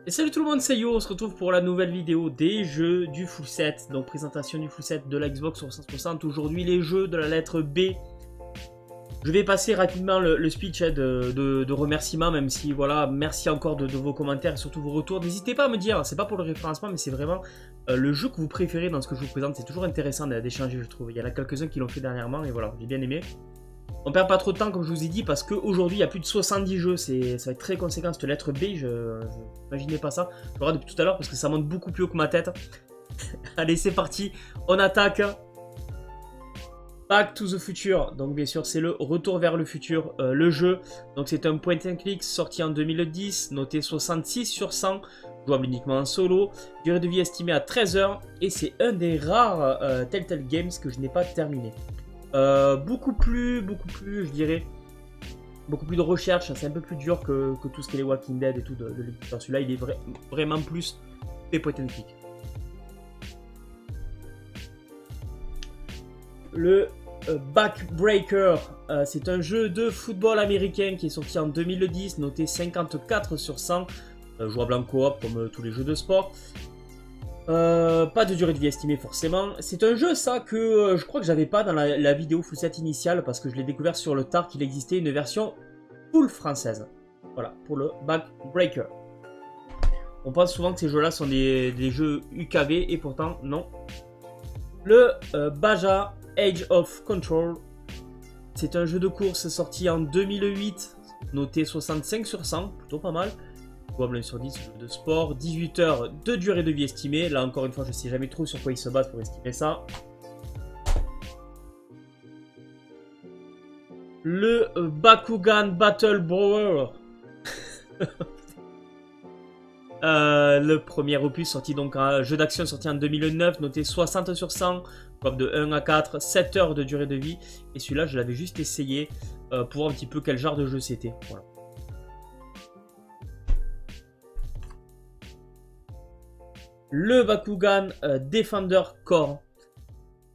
Et salut tout le monde, c'est Yo, on se retrouve pour la nouvelle vidéo des jeux du full set. Donc présentation du full set de la Xbox 360. Aujourd'hui les jeux de la lettre B. Je vais passer rapidement le speech de remerciements, même si voilà, merci encore de vos commentaires et surtout vos retours. N'hésitez pas à me dire, c'est pas pour le référencement, mais c'est vraiment le jeu que vous préférez dans ce que je vous présente. C'est toujours intéressant d'échanger, je trouve. Il y en a quelques-uns qui l'ont fait dernièrement et voilà, j'ai bien aimé. On perd pas trop de temps comme je vous ai dit parce qu'aujourd'hui il y a plus de 70 jeux, ça va être très conséquent cette lettre B, je n'imaginais pas ça. Je regarde depuis tout à l'heure parce que ça monte beaucoup plus haut que ma tête. Allez c'est parti, on attaque. Back to the Future, donc bien sûr c'est le retour vers le futur, le jeu. Donc c'est un point and click sorti en 2010, noté 66 sur 100, jouable uniquement en solo, durée de vie estimée à 13 heures et c'est un des rares Telltale Games que je n'ai pas terminé. Beaucoup plus, je dirais, beaucoup plus de recherche, c'est un peu plus dur que tout ce qui est les Walking Dead et tout de l'éditeur. Celui-là, il est vraiment plus des point and click. Le Backbreaker, c'est un jeu de football américain qui est sorti en 2010, noté 54 sur 100, jouable en coop comme tous les jeux de sport. Pas de durée de vie estimée forcément. C'est un jeu ça que je crois que j'avais pas dans la vidéo full set initiale parce que je l'ai découvert sur le tard qu'il existait une version full française. Voilà, pour le Backbreaker. On pense souvent que ces jeux là sont des jeux UKV et pourtant non. Le Baja Age of Control. C'est un jeu de course sorti en 2008, noté 65 sur 100, plutôt pas mal. Jouable 1 sur 10, jeu de sport, 18 heures de durée de vie estimée. Là encore une fois, je ne sais jamais trop sur quoi ils se basent pour estimer ça. Le Bakugan Battle Brawl. Le premier opus sorti donc un jeu d'action sorti en 2009, noté 60 sur 100, jouable de 1 à 4, 7 heures de durée de vie. Et celui-là, je l'avais juste essayé pour voir un petit peu quel genre de jeu c'était. Voilà. Le Bakugan Defender Core,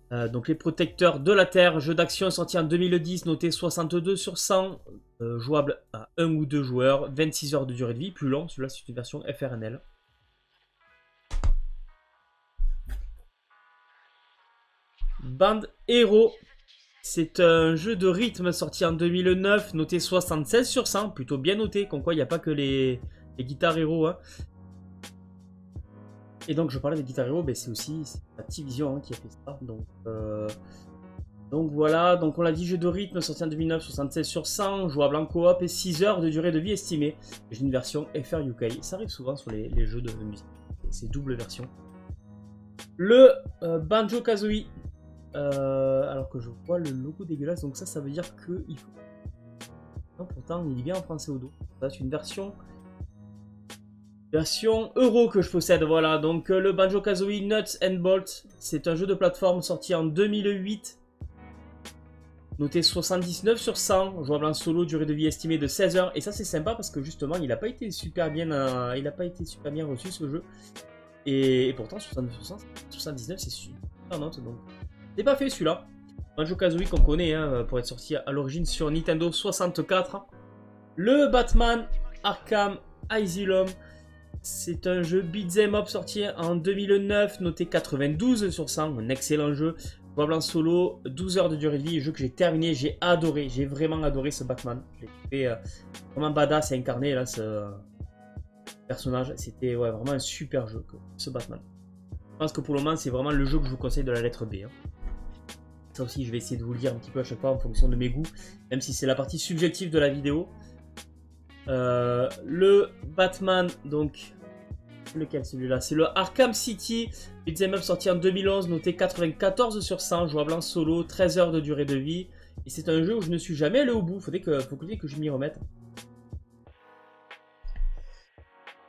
donc les protecteurs de la Terre, jeu d'action sorti en 2010, noté 62 sur 100, jouable à 1 ou 2 joueurs, 26 heures de durée de vie, plus long, celui-là c'est une version FRNL. Band Hero, c'est un jeu de rythme sorti en 2009, noté 76 sur 100, plutôt bien noté, comme quoi il n'y a pas que les guitares héros, hein. Et donc je parlais de Guitar Hero, c'est aussi Activision qui a fait ça. Donc voilà, donc on l'a dit, jeu de rythme sorti en 2009, 76 sur 100, jouable en coop et 6 heures de durée de vie estimée. J'ai une version FR UK, ça arrive souvent sur les jeux de musique, c'est double version. Le Banjo-Kazooie, alors que je vois le logo dégueulasse, donc ça veut dire qu'il faut... Non, pourtant il est bien en français au dos, c'est une version euro que je possède, voilà. Donc le Banjo-Kazooie Nuts and Bolts, c'est un jeu de plateforme sorti en 2008, noté 79 sur 100, jouable en solo, durée de vie estimée de 16 heures. Et ça c'est sympa parce que justement il n'a pas été super bien, reçu ce jeu. Et pourtant 79 c'est super note, donc c'est pas fait celui-là. Banjo-Kazooie qu'on connaît hein, pour être sorti à l'origine sur Nintendo 64. Le Batman Arkham Asylum. C'est un jeu beat'em up sorti en 2009, noté 92 sur 100, un excellent jeu. Jouable en solo, 12 heures de durée de vie, un jeu que j'ai terminé, j'ai adoré, j'ai vraiment adoré ce Batman. J'ai trouvé vraiment badass et incarné là ce personnage, c'était vraiment un super jeu ce Batman. Je pense que pour le moment c'est vraiment le jeu que je vous conseille de la lettre B. Hein. Ça aussi je vais essayer de vous le dire un petit peu à chaque fois en fonction de mes goûts, même si c'est la partie subjective de la vidéo. Le Batman, donc lequel celui-là? C'est le Arkham City, beat'em up sorti en 2011, noté 94 sur 100, jouable en solo, 13 heures de durée de vie. Et c'est un jeu où je ne suis jamais allé au bout, faut que je m'y remette.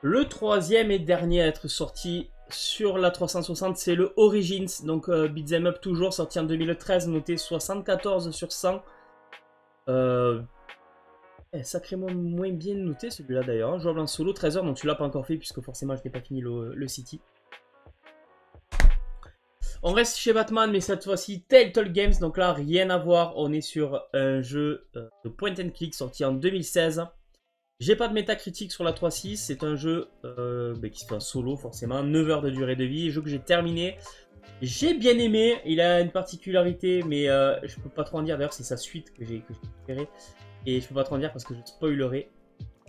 Le troisième et dernier à être sorti sur la 360, c'est le Origins, donc beat'em up toujours, sorti en 2013, noté 74 sur 100. Sacrément moins bien noté celui-là d'ailleurs, hein. Jouable en solo, 13 heures, donc tu l'as pas encore fait puisque forcément je n'ai pas fini le City. On reste chez Batman mais cette fois-ci Telltale Games, donc là rien à voir, on est sur un jeu de point and click sorti en 2016. J'ai pas de métacritique sur la 3.6, c'est un jeu qui se fait en solo forcément, 9 heures de durée de vie, un jeu que j'ai terminé. J'ai bien aimé, il a une particularité, mais je peux pas trop en dire, d'ailleurs c'est sa suite que j'ai préférée. Et je peux pas trop en dire parce que je spoilerai.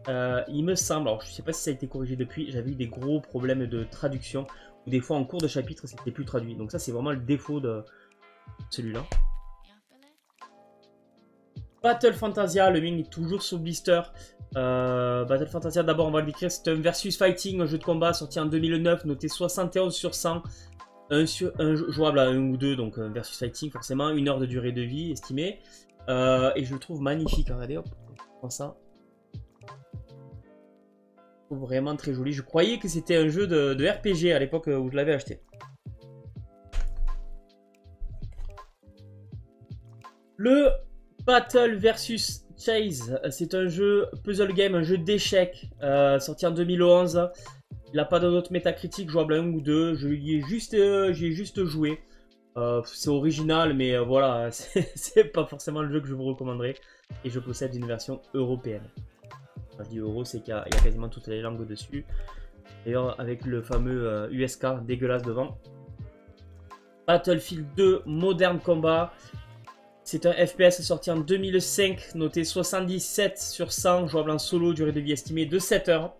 Il me semble, alors je sais pas si ça a été corrigé depuis, j'avais eu des gros problèmes de traduction, ou des fois en cours de chapitre c'était plus traduit. Donc ça c'est vraiment le défaut de celui-là. Battle Fantasia, le mien est toujours sur blister. Battle Fantasia, d'abord on va le décrire, c'est un versus fighting, un jeu de combat sorti en 2009, noté 71 sur 100, jouable à 1 ou 2, donc un versus fighting forcément, 1 heure de durée de vie estimée. Et je le trouve magnifique, regardez, hop, comme ça. Je trouve vraiment très joli, je croyais que c'était un jeu de RPG à l'époque où je l'avais acheté. Le Battle versus Chase, c'est un jeu puzzle game, un jeu d'échecs, sorti en 2011. Il n'a pas de note métacritique, jouable à 1 ou 2. J'y ai juste joué. C'est original, mais voilà, c'est pas forcément le jeu que je vous recommanderais. Et je possède une version européenne. Quand je dis euro, c'est qu'il y a quasiment toutes les langues dessus. D'ailleurs, avec le fameux USK dégueulasse devant. Battlefield 2 Modern Combat. C'est un FPS sorti en 2005, noté 77 sur 100, jouable en solo, durée de vie estimée de 7 heures.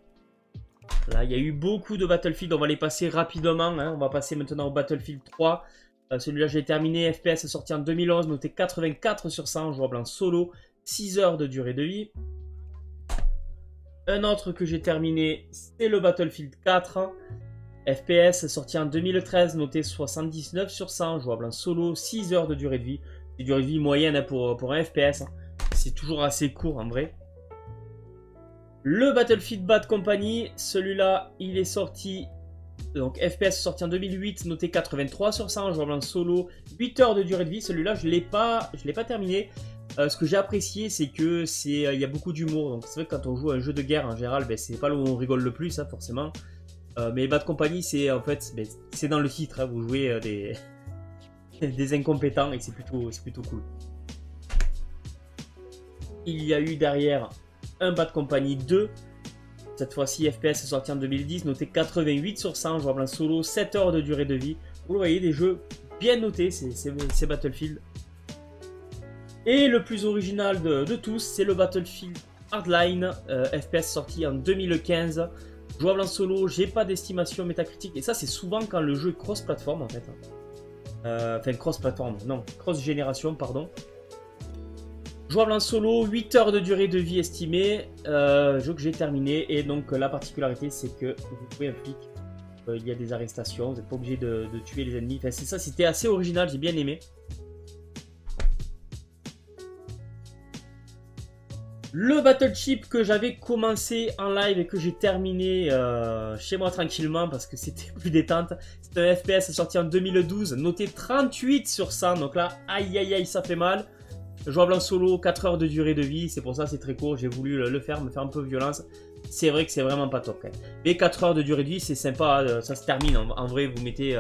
Là, il y a eu beaucoup de Battlefield, on va les passer rapidement. Hein. On va passer maintenant au Battlefield 3. Celui-là, j'ai terminé. FPS sorti en 2011, noté 84 sur 100, jouable en solo, 6 heures de durée de vie. Un autre que j'ai terminé, c'est le Battlefield 4. FPS sorti en 2013, noté 79 sur 100, jouable en solo, 6 heures de durée de vie. Une durée de vie moyenne hein, pour un FPS. Hein. C'est toujours assez court en vrai. Le Battlefield Bad Company, celui-là, il est sorti. Donc FPS sorti en 2008, noté 83 sur 100, jouable en solo, 8 heures de durée de vie. Celui-là, je l'ai pas terminé. Ce que j'ai apprécié, c'est que il y a beaucoup d'humour. Donc c'est vrai que quand on joue à un jeu de guerre en général, ben, c'est pas là où on rigole le plus, hein, forcément. Mais Bad Company, c'est en fait, ben, c'est dans le titre. Hein, vous jouez des incompétents et c'est plutôt cool. Il y a eu derrière un Bad Company 2. Cette fois-ci, FPS sorti en 2010, noté 88 sur 100, jouable en solo, 7 heures de durée de vie. Vous le voyez, des jeux bien notés, c'est Battlefield. Et le plus original de tous, c'est le Battlefield Hardline, FPS sorti en 2015. Jouable en solo, j'ai pas d'estimation métacritique. Et ça, c'est souvent quand le jeu est cross-platform en fait. Enfin, cross-platform, non, cross-génération, pardon. Jouable en solo, 8 heures de durée de vie estimée, jeu que j'ai terminé. Et donc la particularité, c'est que vous pouvez un flic, il y a des arrestations, vous n'êtes pas obligé de tuer les ennemis. Enfin, c'est ça, c'était assez original, j'ai bien aimé. Le Battle Chip que j'avais commencé en live et que j'ai terminé chez moi tranquillement parce que c'était plus détente. C'est un FPS sorti en 2012, noté 38 sur 100. Donc là, aïe aïe aïe, ça fait mal. Jouable en solo, 4 heures de durée de vie. C'est pour ça c'est très court. J'ai voulu le faire, me faire un peu violence. C'est vrai que c'est vraiment pas top quand même. Mais 4 heures de durée de vie, c'est sympa. Ça se termine. En vrai, vous mettez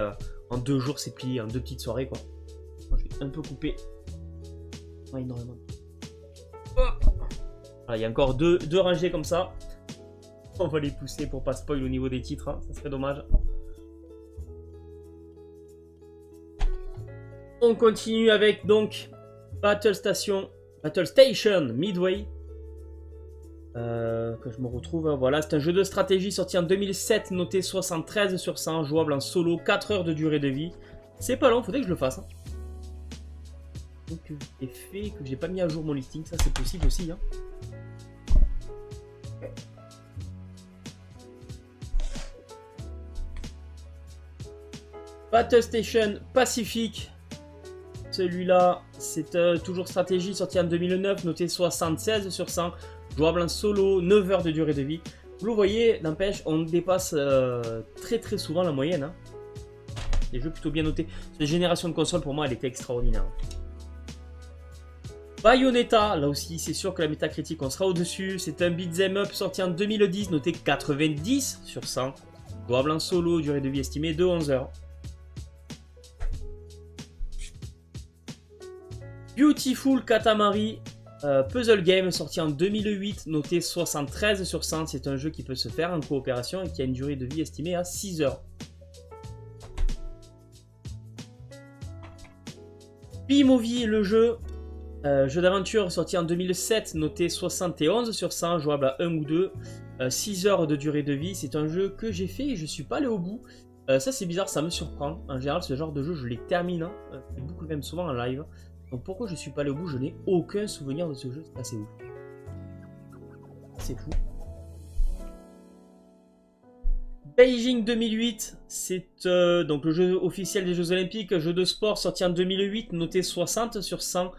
en 2 jours, c'est plié. En 2 petites soirées quoi. Moi, je vais un peu couper. Ouais, énormément. Hop. Voilà, il y a encore deux rangées comme ça. On va les pousser pour pas spoil au niveau des titres, hein. Ça serait dommage. On continue avec donc Battle Station Midway. Que je me retrouve. Voilà, c'est un jeu de stratégie sorti en 2007, noté 73 sur 100, jouable en solo, 4 heures de durée de vie. C'est pas long, faudrait que je le fasse. Hein. Donc, effet que j'ai pas mis à jour mon listing, ça c'est possible aussi. Hein. Battle Station Pacific. Celui-là, c'est toujours stratégie, sorti en 2009, noté 76 sur 100, jouable en solo, 9 heures de durée de vie. Vous le voyez, n'empêche, on dépasse très souvent la moyenne. Hein. Des jeux plutôt bien notés. Cette génération de consoles, pour moi, elle était extraordinaire. Bayonetta, là aussi, c'est sûr que la métacritique, on sera au-dessus. C'est un beat'em up sorti en 2010, noté 90 sur 100. Jouable en solo, durée de vie estimée de 11 heures. Beautiful Katamari, Puzzle Game, sorti en 2008, noté 73 sur 100. C'est un jeu qui peut se faire en coopération et qui a une durée de vie estimée à 6 heures. P-Movie, le jeu. Jeu d'aventure sorti en 2007, noté 71 sur 100, jouable à 1 ou 2. 6 heures de durée de vie. C'est un jeu que j'ai fait et je suis pas allé au bout. Ça c'est bizarre, ça me surprend. En général, ce genre de jeu, je les termine. Hein. Beaucoup même souvent en live. Donc pourquoi je suis pas allé au bout? Je n'ai aucun souvenir de ce jeu. C'est assez ouf. C'est fou. Beijing 2008, c'est donc le jeu officiel des Jeux Olympiques, jeu de sport sorti en 2008, noté 60 sur 100,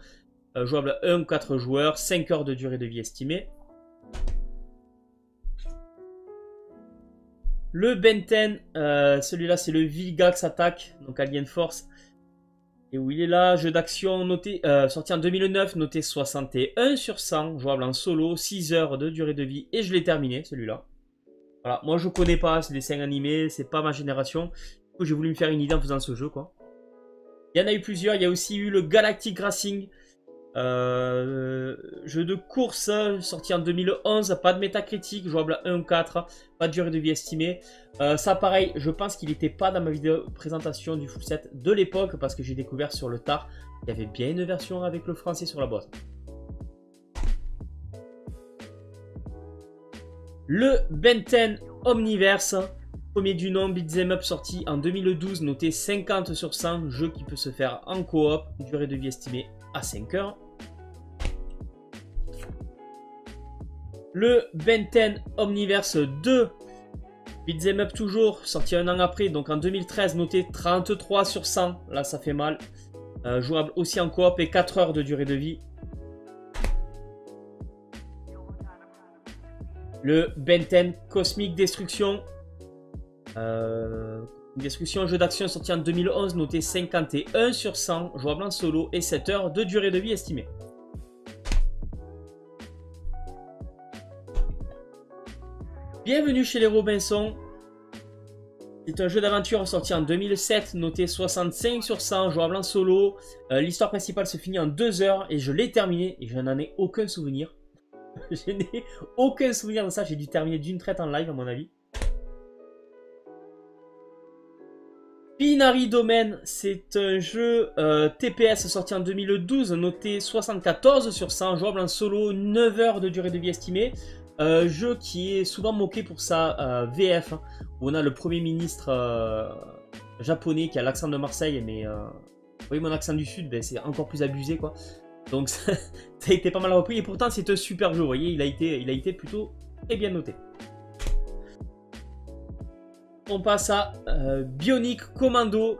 jouable à 1 ou 4 joueurs, 5 heures de durée de vie estimée. Le Benten, celui-là c'est le Vilgax Attack, donc Alien Force. Et où il est là, jeu d'action noté, sorti en 2009, noté 61 sur 100, jouable en solo, 6 heures de durée de vie, et je l'ai terminé celui-là. Voilà, moi je connais pas ce dessin animé, c'est pas ma génération. Du coup j'ai voulu me faire une idée en faisant ce jeu quoi. Il y en a eu plusieurs, il y a aussi eu le Galactic Racing. Jeu de course sorti en 2011, pas de métacritique, jouable à 1 ou 4, pas de durée de vie estimée. Ça pareil, je pense qu'il n'était pas dans ma vidéo présentation du full set de l'époque parce que j'ai découvert sur le tard qu'il y avait bien une version avec le français sur la boîte. Le Benten Omniverse, premier du nom, beat'em up sorti en 2012, noté 50 sur 100, jeu qui peut se faire en coop, durée de vie estimée à 5 heures. Le Benten Omniverse 2, beat'em up toujours, sorti un an après, donc en 2013, noté 33 sur 100, là ça fait mal. Jouable aussi en coop et 4 heures de durée de vie. Le Benten Cosmic Destruction. Destruction, jeu d'action sorti en 2011, noté 51 sur 100, jouable en solo et 7 heures de durée de vie estimée. Bienvenue chez les Robinson. C'est un jeu d'aventure sorti en 2007, noté 65 sur 100, jouable en solo. L'histoire principale se finit en 2 heures et je l'ai terminé et je n'en ai aucun souvenir. Je n'ai aucun souvenir de ça, j'ai dû terminer d'une traite en live à mon avis. Binary Domain, c'est un jeu TPS sorti en 2012, noté 74 sur 100, jouable en solo, 9 heures de durée de vie estimée. Jeu qui est souvent moqué pour sa VF, hein, où on a le premier ministre japonais qui a l'accent de Marseille, mais vous voyez mon accent du sud, ben, c'est encore plus abusé quoi. Donc ça a été pas mal repris et pourtant c'est un super jeu, vous voyez, il a été plutôt très bien noté. On passe à Bionic Commando.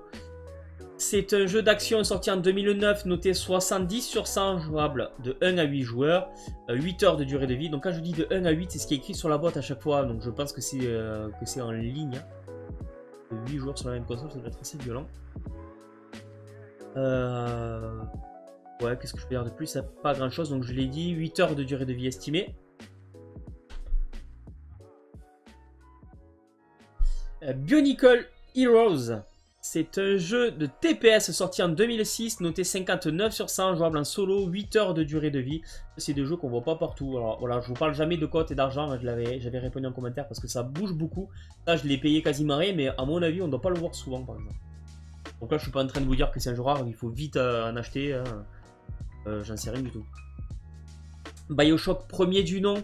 C'est un jeu d'action sorti en 2009, noté 70 sur 100, jouable de 1 à 8 joueurs, 8 heures de durée de vie. Donc quand je dis de 1 à 8, c'est ce qui est écrit sur la boîte à chaque fois, donc je pense que c'est en ligne. Hein. 8 joueurs sur la même console, ça doit être assez violent. Ouais, qu'est-ce que je peux dire de plus? Pas grand chose, donc je l'ai dit, 8 heures de durée de vie estimée. Bionicle Heroes, c'est un jeu de TPS sorti en 2006, noté 59 sur 100, jouable en solo, 8 heures de durée de vie. C'est des jeux qu'on voit pas partout. Alors voilà, je vous parle jamais de cotes et d'argent, j'avais répondu en commentaire parce que ça bouge beaucoup. Ça, je l'ai payé quasiment rien, mais à mon avis, on ne doit pas le voir souvent par exemple. Donc là, je suis pas en train de vous dire que c'est un jeu rare, il faut vite en acheter. Hein. J'en sais rien du tout. Bioshock premier du nom,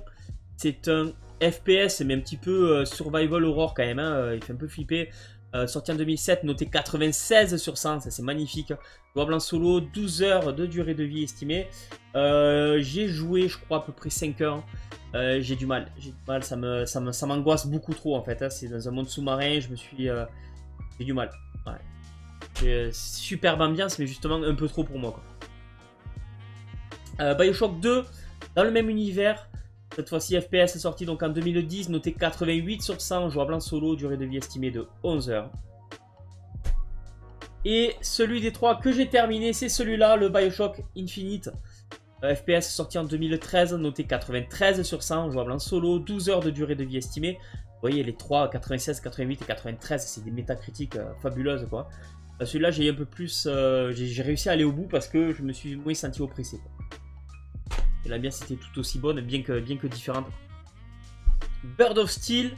c'est un FPS, mais un petit peu survival horror quand même, hein, il fait un peu flipper. Sorti en 2007, noté 96 sur 100, ça c'est magnifique. Jouable en solo, 12 heures de durée de vie estimée. J'ai joué, je crois, à peu près 5 heures. J'ai du mal, ça m'angoisse beaucoup trop en fait. Hein. C'est dans un monde sous-marin, j'ai du mal. Ouais. Superbe ambiance, mais justement un peu trop pour moi. Quoi. Bioshock 2, dans le même univers. Cette fois-ci, FPS sorti donc en 2010, noté 88 sur 100, jouable en solo, durée de vie estimée de 11 heures. Et celui des trois que j'ai terminé, c'est celui-là, le Bioshock Infinite. FPS sorti en 2013, noté 93 sur 100, jouable en solo, 12 heures de durée de vie estimée. Vous voyez, les trois, 96, 88 et 93, c'est des métacritiques fabuleuses, quoi. Celui-là, j'ai un peu plus... j'ai réussi à aller au bout parce que je me suis moins senti oppressé, quoi. Et l'ambiance était tout aussi bonne, bien que différente. Bird of Steel,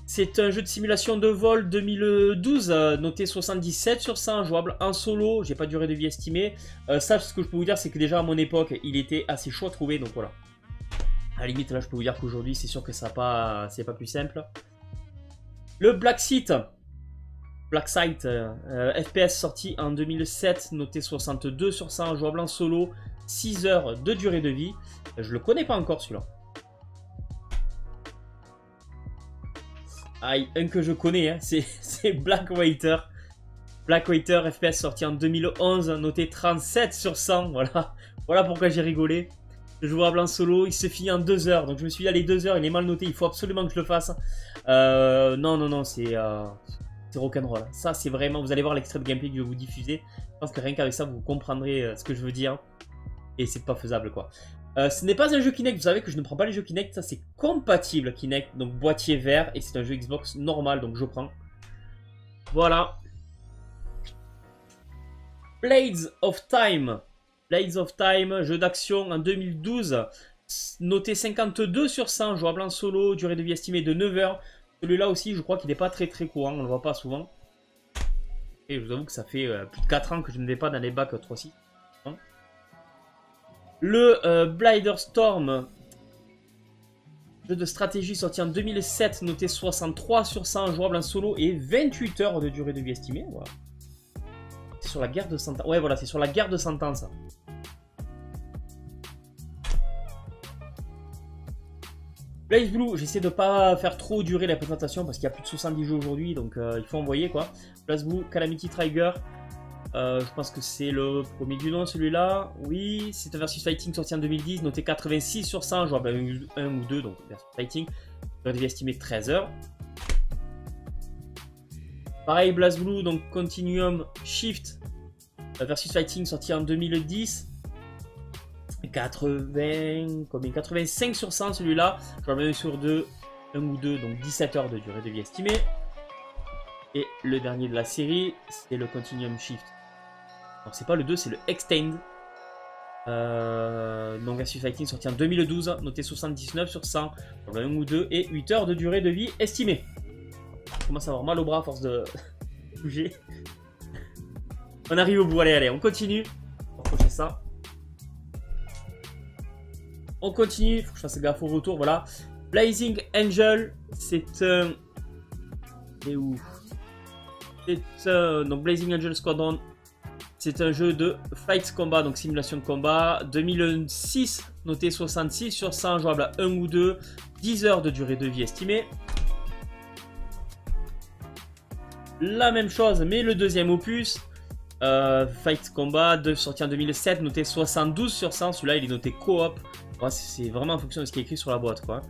c'est un jeu de simulation de vol 2012, noté 77 sur 100, jouable en solo, j'ai pas de durée de vie estimée. Ça, ce que je peux vous dire, c'est que déjà à mon époque, il était assez chaud à trouver, donc voilà. À la limite, là, je peux vous dire qu'aujourd'hui, c'est sûr que ça c'est pas plus simple. Le Black Site, FPS sorti en 2007, noté 62 sur 100, jouable en solo, 6 heures de durée de vie. Je le connais pas encore celui-là. Ah, un que je connais, hein, c'est Black Waiter. Black Waiter, FPS sorti en 2011, noté 37 sur 100. Voilà, voilà pourquoi j'ai rigolé. Jouable en solo, il se finit en 2 heures. Donc je me suis dit, allez, 2 heures, il est mal noté, il faut absolument que je le fasse. Non, c'est rock'n'roll. Ça, c'est vraiment, vous allez voir l'extrait de gameplay que je vais vous diffuser. Je pense que rien qu'avec ça, vous comprendrez ce que je veux dire. Et c'est pas faisable, quoi. Ce n'est pas un jeu Kinect, vous savez que je ne prends pas les jeux Kinect, ça c'est compatible Kinect, donc boîtier vert, et c'est un jeu Xbox normal, donc je prends. Voilà. Blades of Time. Blades of Time, jeu d'action en 2012, noté 52 sur 100, jouable en solo, durée de vie estimée de 9 heures. Celui-là aussi, je crois qu'il n'est pas très courant, on ne le voit pas souvent. Et je vous avoue que ça fait plus de 4 ans que je ne vais pas dans les bacs 3-6. Le Blider Storm, jeu de stratégie sorti en 2007, noté 63 sur 100, jouable en solo et 28 heures de durée de vie estimée. Voilà. C'est sur la guerre de 100 ans. Ouais, voilà, c'est sur la guerre de 100 ans, ça. Blaze Blue, j'essaie de pas faire trop durer la présentation parce qu'il y a plus de 70 jeux aujourd'hui, donc il faut envoyer quoi. Blaze Blue, Calamity Trigger. Je pense que c'est le premier du nom, celui-là. Oui, c'est un versus fighting sorti en 2010, noté 86 sur 100, jouable à 1 ou 2, donc versus fighting. Durée de vie estimée 13 heures. Pareil, BlazBlue, donc Continuum Shift versus fighting sorti en 2010. 85 sur 100 celui-là. Jouable sur 2, 1 ou 2, donc 17 heures de durée de vie estimée. Et le dernier de la série, c'est le Continuum Shift. Alors c'est pas le 2, c'est le Extend. Donc versus fighting sorti en 2012, noté 79 sur 100, pour le 1 ou 2 et 8 heures de durée de vie estimée. Je commence à avoir mal au bras à force de bouger. On arrive au bout, allez, on continue. On va approcher ça. On continue, il faut que je fasse gaffe au retour, voilà. Blazing Angel, c'est un... Et où? Donc Blazing Angel Squadron, c'est un jeu de fight combat, donc simulation de combat. 2006, noté 66 sur 100, jouable à 1 ou 2, 10 heures de durée de vie estimée. La même chose, mais le deuxième opus, fight combat, sorti en 2007, noté 72 sur 100. Celui-là, il est noté coop. Ouais, c'est vraiment en fonction de ce qui est écrit sur la boîte, quoi.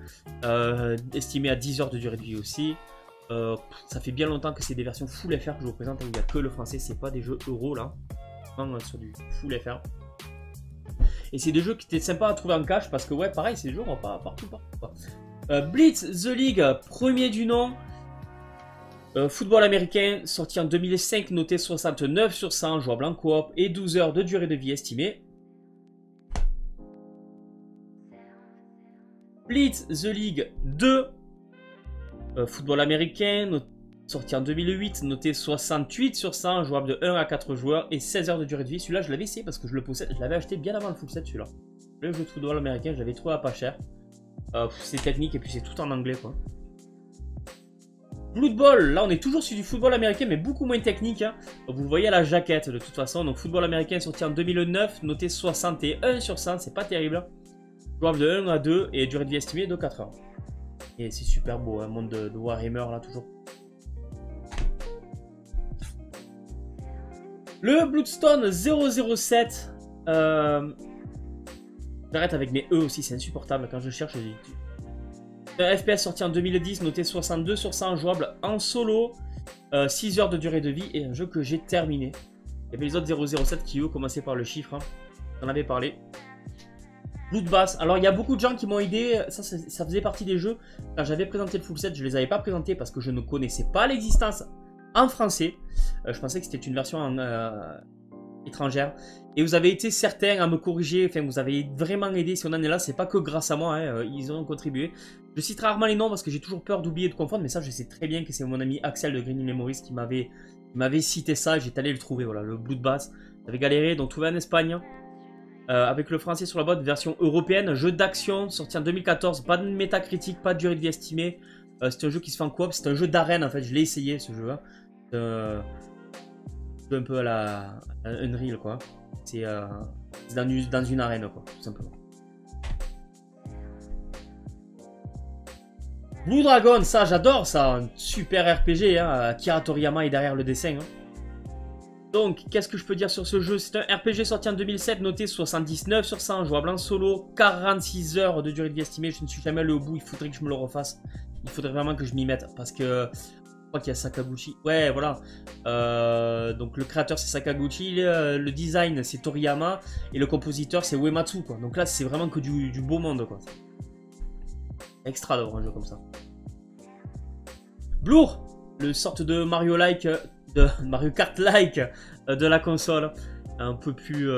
Estimé à 10 heures de durée de vie aussi. Ça fait bien longtemps que c'est des versions full FR que je vous présente. Il n'y a que le français, c'est pas des jeux euro là. Non, sur du full FR. Et c'est des jeux qui étaient sympas à trouver en cash parce que, ouais, pareil, c'est des jeux on va pas partout. Blitz The League, premier du nom. Football américain, sorti en 2005, noté 69 sur 100, jouable en coop et 12 heures de durée de vie estimée. Blitz The League 2. Football américain, sorti en 2008, noté 68 sur 100, jouable de 1 à 4 joueurs et 16 heures de durée de vie. Celui-là, je l'avais essayé parce que je le possède, je l'avais acheté bien avant le full set, celui-là. Le jeu de football américain, je l'avais trouvé à pas cher. C'est technique et puis c'est tout en anglais, quoi. Blood Bowl, là on est toujours sur du football américain, mais beaucoup moins technique. Hein. Vous le voyez à la jaquette de toute façon. Donc football américain sorti en 2009, noté 61 sur 100, c'est pas terrible. Jouable de 1 à 2 et durée de vie estimée de 4 heures. Et c'est super beau, un monde de Warhammer là toujours. Le Bloodstone 007. J'arrête avec mes E aussi, c'est insupportable quand je cherche. Un FPS sorti en 2010, noté 62 sur 100, jouable en solo. 6 heures de durée de vie et un jeu que j'ai terminé. Il y avait les autres 007 qui eux commençaient par le chiffre. Hein. J'en avais parlé. Bloodbath. Alors il y a beaucoup de gens qui m'ont aidé, ça faisait partie des jeux. Quand j'avais présenté le full set, je ne les avais pas présentés parce que je ne connaissais pas l'existence en français. Je pensais que c'était une version étrangères. Et vous avez été certains à me corriger, enfin vous avez vraiment aidé. Si on en est là, c'est pas que grâce à moi, hein, ils ont contribué. Je cite rarement les noms parce que j'ai toujours peur d'oublier de confondre, mais ça je sais très bien que c'est mon ami Axel de Green Memories qui m'avait cité ça. J'étais allé le trouver, voilà, le Bloodbath. J'avais galéré, donc trouvé en Espagne. Avec le français sur la boîte, version européenne, jeu d'action, sorti en 2014, pas de métacritique, pas de durée de vie estimée. C'est un jeu qui se fait en coop, c'est un jeu d'arène en fait, je l'ai essayé ce jeu. Un peu à la Unreal quoi. C'est dans une arène quoi, tout simplement. Blue Dragon, ça j'adore ça, un super RPG, hein. Akira Toriyama est derrière le dessin. Hein. Donc, qu'est-ce que je peux dire sur ce jeu? C'est un RPG sorti en 2007, noté 79 sur 100, jouable en solo, 46 heures de durée de vie estimée. Je ne suis jamais allé au bout, il faudrait que je me le refasse. Il faudrait vraiment que je m'y mette, parce que je crois qu'il y a Sakaguchi. Ouais, voilà. Donc, le créateur, c'est Sakaguchi, le design, c'est Toriyama, et le compositeur, c'est Uematsu, quoi. Donc là, c'est vraiment que du beau monde, quoi. Extra d'avoir un jeu comme ça. Blour, le sorte de Mario-like... de Mario Kart-like de la console, un peu plus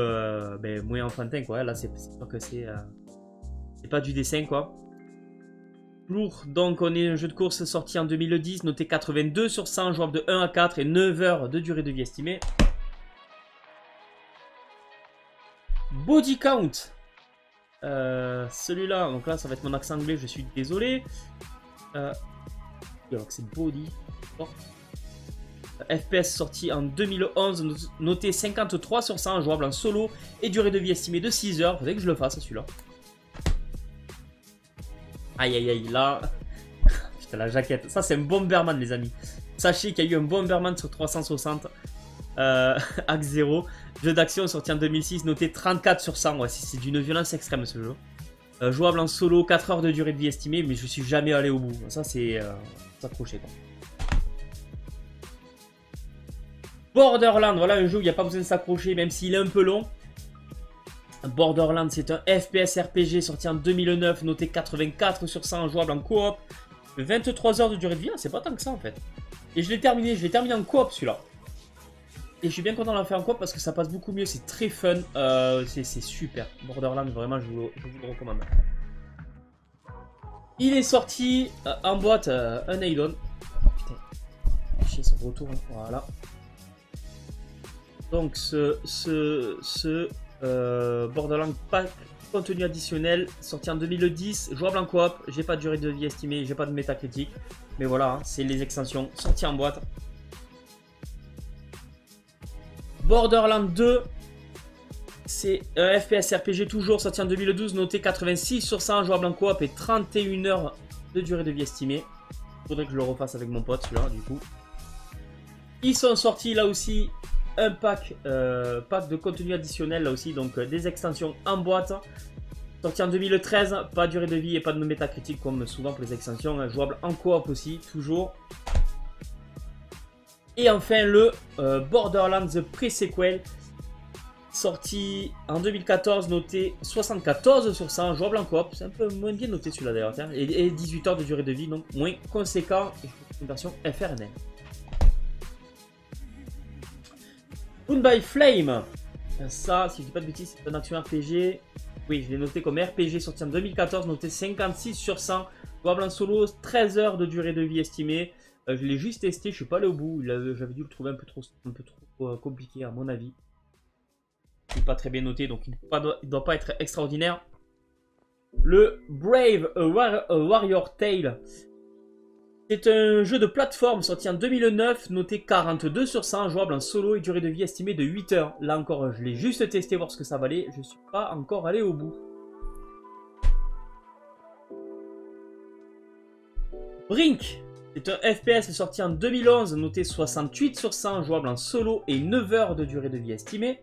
moins enfantin quoi. Là c'est sûr que c'est pas du dessin quoi. Lourd, donc on est un jeu de course sorti en 2010, noté 82 sur 100, jouable de 1 à 4 et 9 heures de durée de vie estimée. Body Count, celui-là, donc là ça va être mon accent anglais, je suis désolé. Alors que c'est Body. Oh. FPS sorti en 2011, noté 53 sur 100, jouable en solo et durée de vie estimée de 6 heures. Faudrait que je le fasse celui-là. Aïe aïe aïe, là. Putain, la jaquette. Ça, c'est un Bomberman, les amis. Sachez qu'il y a eu un Bomberman sur 360. Axe 0. Jeu d'action sorti en 2006, noté 34 sur 100. Ouais, c'est d'une violence extrême ce jeu. Jouable en solo, 4 heures de durée de vie estimée, mais je suis jamais allé au bout. Ça, c'est s'accrocher quoi. Borderlands, voilà un jeu où il n'y a pas besoin de s'accrocher, même s'il est un peu long. Borderlands, c'est un FPS RPG sorti en 2009, noté 84 sur 100, jouable en coop. 23 heures de durée de vie, c'est pas tant que ça en fait. Et je l'ai terminé en coop celui-là. Et je suis bien content de la faire en coop parce que ça passe beaucoup mieux, c'est très fun, c'est super. Borderlands, vraiment, je vous le recommande. Il est sorti en boîte, un add-on. Oh, putain, chier ce retour, voilà. Donc Borderlands Pack contenu additionnel sorti en 2010, jouable en coop, j'ai pas de durée de vie estimée, j'ai pas de métacritique, mais voilà, hein, c'est les extensions sorties en boîte. Borderlands 2, c'est un FPS RPG toujours sorti en 2012, noté 86 sur 100, jouable en coop et 31 heures de durée de vie estimée. Faudrait que je le refasse avec mon pote celui-là du coup. Ils sont sortis là aussi. Un pack de contenu additionnel là aussi, donc des extensions en boîte. Sorti en 2013, pas de durée de vie et pas de métacritique comme souvent pour les extensions, hein, jouable en coop aussi, toujours. Et enfin le Borderlands Pre-Sequel, sorti en 2014, noté 74 sur 100, jouable en coop. C'est un peu moins bien noté celui-là d'ailleurs, et 18 heures de durée de vie, donc moins conséquent, et une version FRNL. Bound by Flame, ça, si je dis pas de bêtises, c'est un action RPG. Oui, je l'ai noté comme RPG sorti en 2014, noté 56 sur 100, jouable en solo, 13 heures de durée de vie estimée. Je l'ai juste testé, je suis pas allé au bout, j'avais dû le trouver un peu trop compliqué à mon avis. Il n'est pas très bien noté, donc il ne doit pas être extraordinaire. Le Brave Warrior Tale. C'est un jeu de plateforme sorti en 2009, noté 42 sur 100, jouable en solo et durée de vie estimée de 8 heures. Là encore, je l'ai juste testé, voir ce que ça valait. Je ne suis pas encore allé au bout. Brink, c'est un FPS sorti en 2011, noté 68 sur 100, jouable en solo et 9 heures de durée de vie estimée.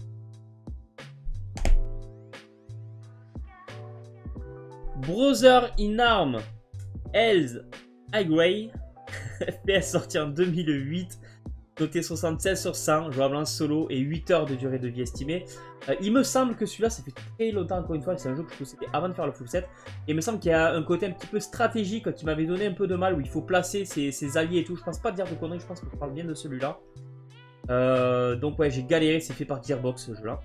Brother in Arms, Hells Highway, FPS sorti en 2008, noté 76 sur 100, jouable en solo et 8 heures de durée de vie estimée. Il me semble que celui-là, ça fait très longtemps encore une fois, c'est un jeu que je possédais avant de faire le full set. Et il me semble qu'il y a un côté un petit peu stratégique qui m'avait donné un peu de mal, où il faut placer ses alliés et tout. Je pense pas dire de conneries, je pense que je parle bien de celui-là. Donc ouais, j'ai galéré, c'est fait par Gearbox ce jeu-là.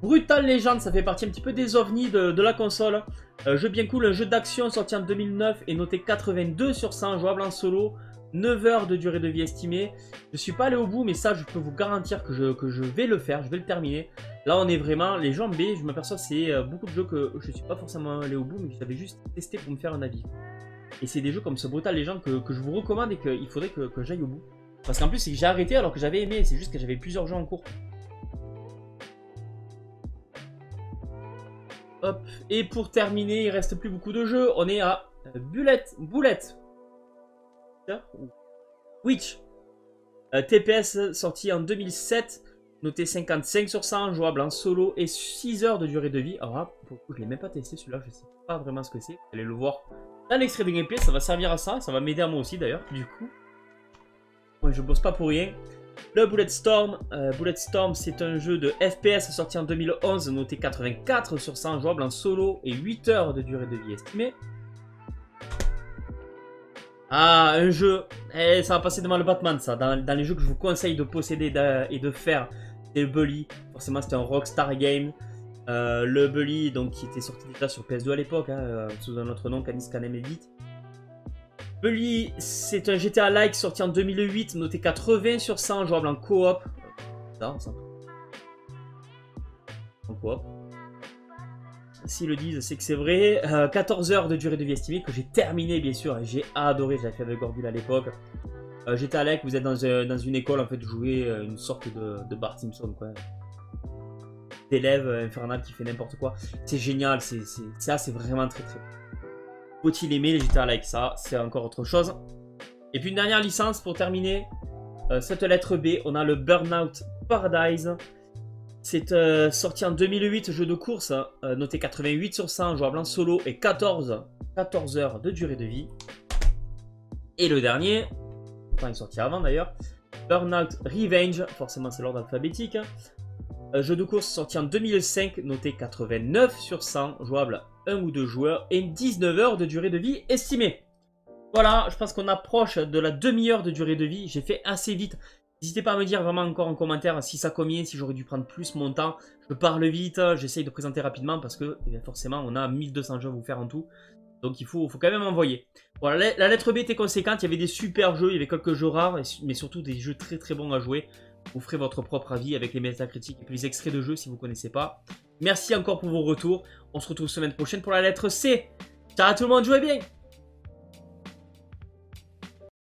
Brutal Legend, ça fait partie un petit peu des ovnis de la console. Jeu bien cool, un jeu d'action sorti en 2009 et noté 82 sur 100, jouable en solo, 9 heures de durée de vie estimée. Je suis pas allé au bout, mais ça je peux vous garantir que je vais le faire, je vais le terminer. Là on est vraiment les jambes B, je m'aperçois que c'est beaucoup de jeux que je suis pas forcément allé au bout, mais que j'avais juste testé pour me faire un avis. Et c'est des jeux comme ce Brutal Legend que je vous recommande et qu'il faudrait que j'aille au bout. Parce qu'en plus c'est que j'ai arrêté alors que j'avais aimé, c'est juste que j'avais plusieurs jeux en cours. Hop. Et pour terminer, il reste plus beaucoup de jeux. On est à Bullet. Witch. TPS sorti en 2007. Noté 55 sur 100. Jouable en solo et 6 heures de durée de vie. Alors là, pour le coup, je ne l'ai même pas testé celui-là. Je ne sais pas vraiment ce que c'est. Allez le voir dans l'extrait de gameplay. Ça va servir à ça. Ça va m'aider à moi aussi d'ailleurs. Du coup, moi, je bosse pas pour rien. Le Bulletstorm, c'est un jeu de FPS sorti en 2011, noté 84 sur 100, jouable en solo et 8 heures de durée de vie estimée. Ah, un jeu, ça va passer devant le Batman ça, dans les jeux que je vous conseille de posséder et de faire, c'est le Bully, forcément c'était un Rockstar Game. Le Bully, donc qui était sorti déjà sur PS2 à l'époque, hein, sous un autre nom, Canis Canem Edit. Bully, c'est un GTA-like sorti en 2008, noté 80 sur 100, jouable en coop. En coop. S'ils le disent, c'est que c'est vrai. 14 heures de durée de vie estimée, que j'ai terminé bien sûr, et j'ai adoré, j'avais fait avec Gordule à l'époque. GTA-like, vous êtes dans une école, en fait, vous jouez une sorte de Bart Simpson, quoi. D'élève infernal qui fait n'importe quoi. C'est génial, ça c'est vraiment très très bon. Faut-il aimer les GTA-like, ça, c'est encore autre chose. Et puis une dernière licence pour terminer. Cette lettre B, on a le Burnout Paradise. C'est sorti en 2008, jeu de course, noté 88 sur 100, jouable en solo et 14 heures de durée de vie. Et le dernier, enfin il est sorti avant d'ailleurs, Burnout Revenge, forcément c'est l'ordre alphabétique. Jeu de course sorti en 2005, noté 89 sur 100, jouable 1 ou 2 joueurs et 19 heures de durée de vie estimée. Voilà, je pense qu'on approche de la demi-heure de durée de vie. J'ai fait assez vite. N'hésitez pas à me dire vraiment encore en commentaire si ça convient, si j'aurais dû prendre plus mon temps. Je parle vite, j'essaye de présenter rapidement parce que eh bien, forcément on a 1200 jeux à vous faire en tout. Donc il faut quand même envoyer. Voilà, la lettre B était conséquente, il y avait des super jeux, il y avait quelques jeux rares, mais surtout des jeux très très bons à jouer. Vous ferez votre propre avis avec les métacritiques et puis les extraits de jeux si vous ne connaissez pas. Merci encore pour vos retours. On se retrouve semaine prochaine pour la lettre C. Ciao tout le monde, jouez bien!